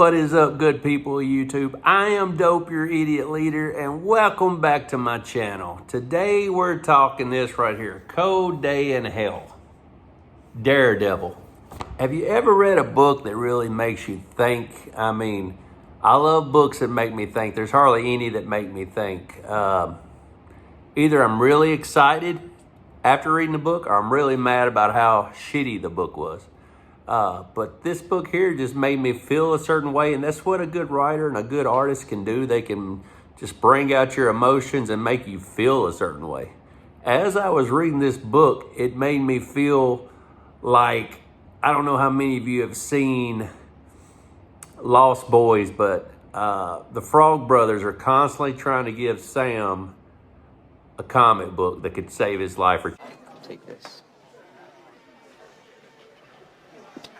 What is up, good people of YouTube? I am Dope, your idiot leader, and welcome back to my channel. Today we're talking this right here, Cold Day in Hell, Daredevil. Have you ever read a book that really makes you think? I mean, I love books that make me think. There's hardly any that make me think. Either I'm really excited after reading the book, or I'm really mad about how shitty the book was. But this book here just made me feel a certain way, and that's what a good writer and a good artist can do. They can just bring out your emotions and make you feel a certain way. As I was reading this book, it made me feel like, I don't know how many of you have seen Lost Boys, but the Frog Brothers are constantly trying to give Sam a comic book that could save his life. Take this.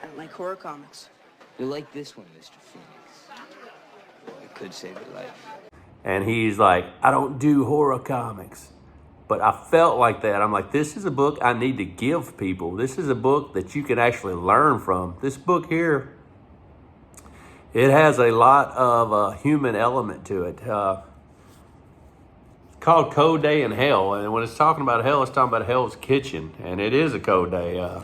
I don't like horror comics. You like this one, Mr. Phoenix. It could save your life. And he's like, I don't do horror comics. But I felt like that. I'm like, this is a book I need to give people. This is a book that you can actually learn from. This book here, it has a lot of human element to it. It's called Cold Day in Hell. And when it's talking about hell, it's talking about Hell's Kitchen. And it is a cold day.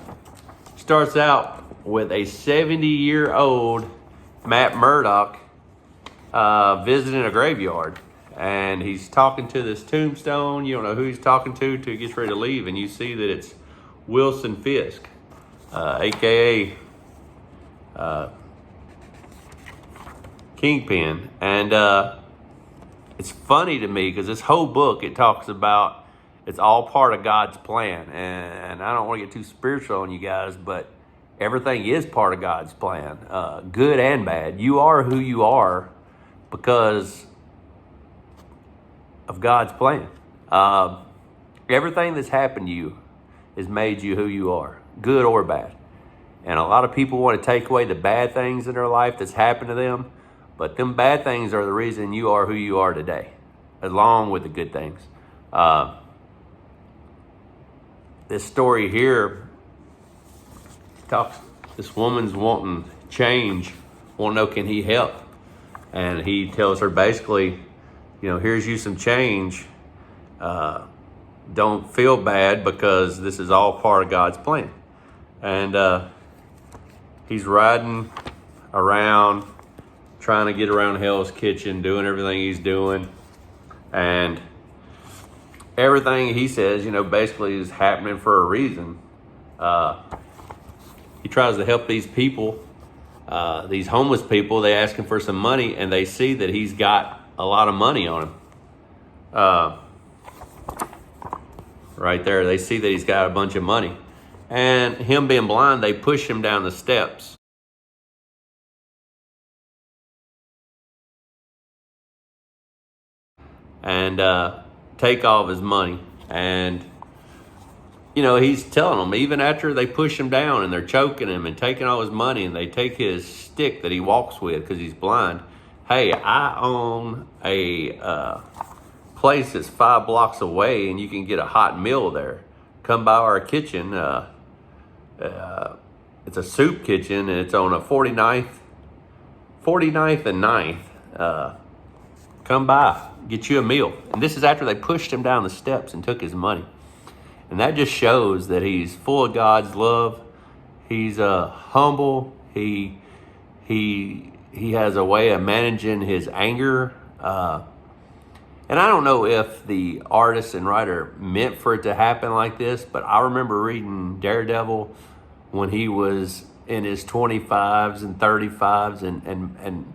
Starts out with a 70-year-old Matt Murdock visiting a graveyard. And he's talking to this tombstone. You don't know who he's talking to till he gets ready to leave. And you see that it's Wilson Fisk, a.k.a. Kingpin. And it's funny to me because this whole book, it talks about it's all part of God's plan. And I don't want to get too spiritual on you guys, but everything is part of God's plan, good and bad. You are who you are because of God's plan. Everything that's happened to you has made you who you are, good or bad. And a lot of people want to take away the bad things in their life that's happened to them, but them bad things are the reason you are who you are today, along with the good things. This story here talks, this woman's wanting change, want to know, can he help? And he tells her basically, you know, here's you some change. Don't feel bad because this is all part of God's plan. And he's riding around, trying to get around Hell's Kitchen, doing everything he's doing. And everything he says, you know, basically is happening for a reason. He tries to help these people, these homeless people. They ask him for some money, and they see that he's got a lot of money on him. Right there, they see that he's got a bunch of money. And him being blind, they push him down the steps. And take all of his money. And you know, he's telling them, even after they push him down and they're choking him and taking all his money, and they take his stick that he walks with because he's blind. Hey, I own a place that's 5 blocks away, and you can get a hot meal there. Come by our kitchen. It's a soup kitchen, and it's on a 49th and 9th. Come by, get you a meal. And this is after they pushed him down the steps and took his money. And that just shows that he's full of God's love. He's humble. He has a way of managing his anger. And I don't know if the artist and writer meant for it to happen like this, but I remember reading Daredevil when he was in his 25s and 35s, and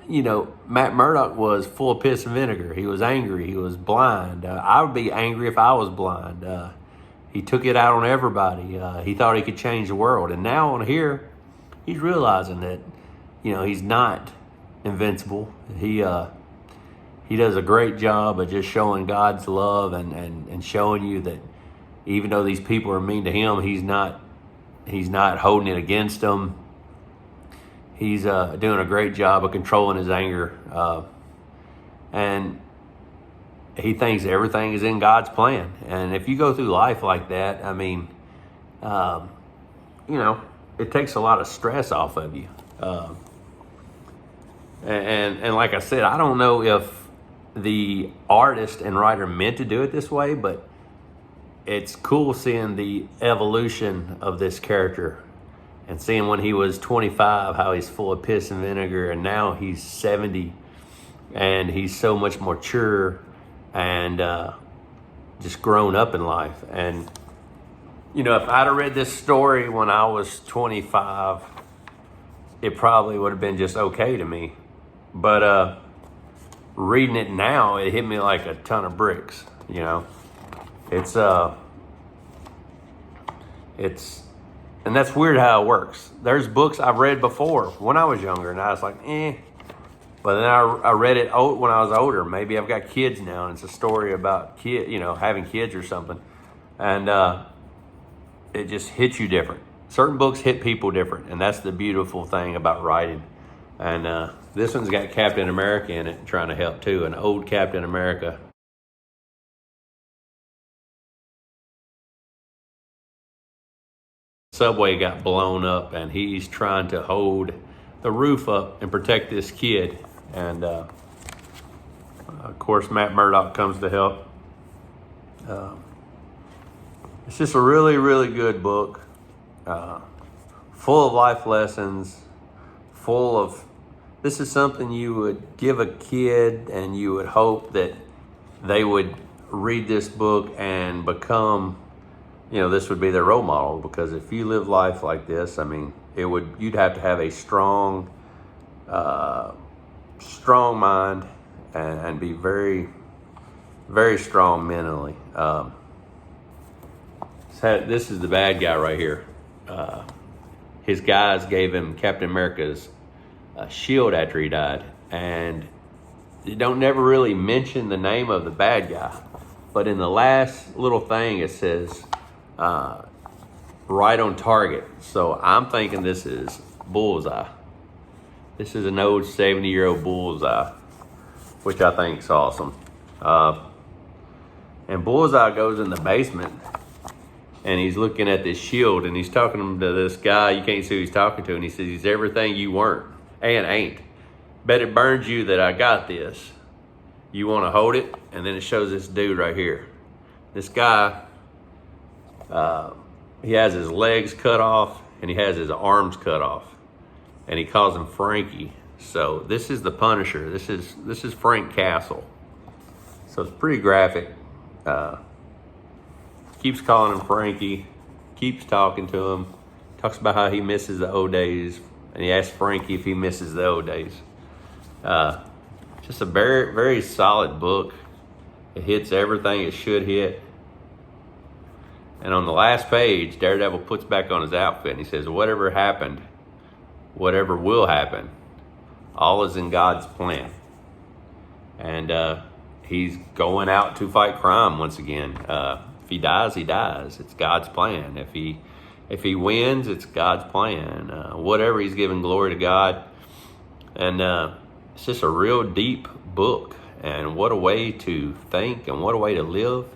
you know, Matt Murdock was full of piss and vinegar. He was angry. He was blind. I would be angry if I was blind. He took it out on everybody. He thought he could change the world. And now on here, he's realizing that, you know, he's not invincible. He does a great job of just showing God's love and showing you that even though these people are mean to him, he's not holding it against them. He's doing a great job of controlling his anger. And he thinks everything is in God's plan. And if you go through life like that, I mean, you know, it takes a lot of stress off of you. And like I said, I don't know if the artist and writer meant to do it this way, but it's cool seeing the evolution of this character and seeing when he was 25 how he's full of piss and vinegar, and now he's 70 and he's so much more mature and just grown up in life. And you know, if I'd have read this story when I was 25, it probably would have been just okay to me. But reading it now, it hit me like a ton of bricks. You know, it's and that's weird how it works. There's books I've read before when I was younger, and I was like, eh. But then I read it when I was older. Maybe I've got kids now, and it's a story about having kids or something, and it just hits you different. Certain books hit people different, and that's the beautiful thing about writing. And this one's got Captain America in it, trying to help too, an old Captain America. Subway got blown up, and he's trying to hold the roof up and protect this kid. And of course, Matt Murdock comes to help. It's just a really, really good book, full of life lessons, this is something you would give a kid, and you would hope that they would read this book and become, this would be their role model. Because if you live life like this, I mean, you'd have to have a strong mind and be very, very strong mentally. This is the bad guy right here. His guys gave him Captain America's shield after he died, and you don't never really mention the name of the bad guy, but in the last little thing it says right on target. So I'm thinking this is Bullseye. This is an old 70-year-old Bullseye, which I think is awesome. And Bullseye goes in the basement, and he's looking at this shield, and he's talking to this guy. You can't see who he's talking to, and he says, he's everything you weren't and ain't. Bet it burns you that I got this. You want to hold it? And then it shows this dude right here. This guy, he has his legs cut off, and he has his arms cut off, and he calls him Frankie. So this is the Punisher. This is Frank Castle. So it's pretty graphic. Keeps calling him Frankie, keeps talking to him, talks about how he misses the old days, and he asks Frankie if he misses the old days. Just a very, very solid book. It hits everything it should hit. And on the last page, Daredevil puts back on his outfit, and he says, whatever happened, whatever will happen, all is in God's plan. And he's going out to fight crime once again. If he dies, he dies. It's God's plan. If he wins, it's God's plan. Whatever, he's giving glory to God. And it's just a real deep book. And what a way to think, and what a way to live.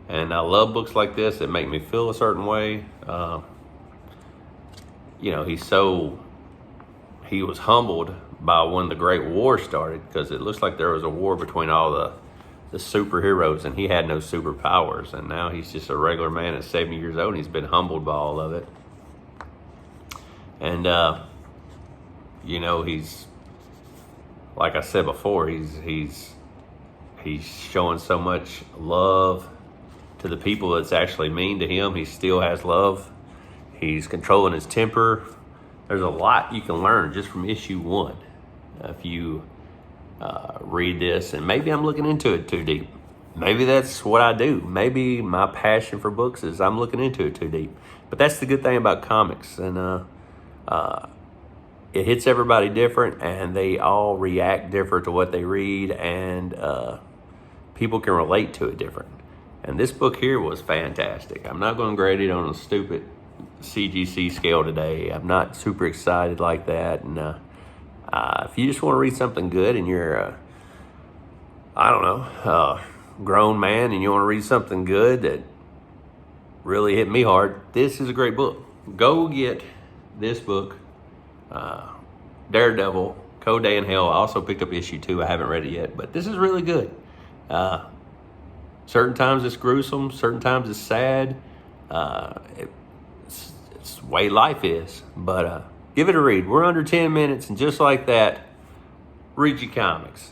And I love books like this that make me feel a certain way. He was humbled by when the Great War started, because it looks like there was a war between all the superheroes, and he had no superpowers. And now he's just a regular man at 70 years old, and he's been humbled by all of it. And, he's, like I said before, he's showing so much love to the people that's actually mean to him. He still has love. He's controlling his temper. There's a lot you can learn just from issue 1 if you read this. And maybe I'm looking into it too deep. Maybe that's what I do. Maybe my passion for books is I'm looking into it too deep. But that's the good thing about comics. And it hits everybody different, and they all react different to what they read, and people can relate to it different. And this book here was fantastic. I'm not going to grade it on a stupid CGC scale today. I'm not super excited like that. And if you just want to read something good, and you're, grown man, and you want to read something good that really hit me hard, this is a great book. Go get this book, Daredevil, Cold Day in Hell. I also picked up issue 2. I haven't read it yet, but this is really good. Certain times it's gruesome, certain times it's sad. It's the way life is. But give it a read. We're under 10 minutes, and just like that, read your comics.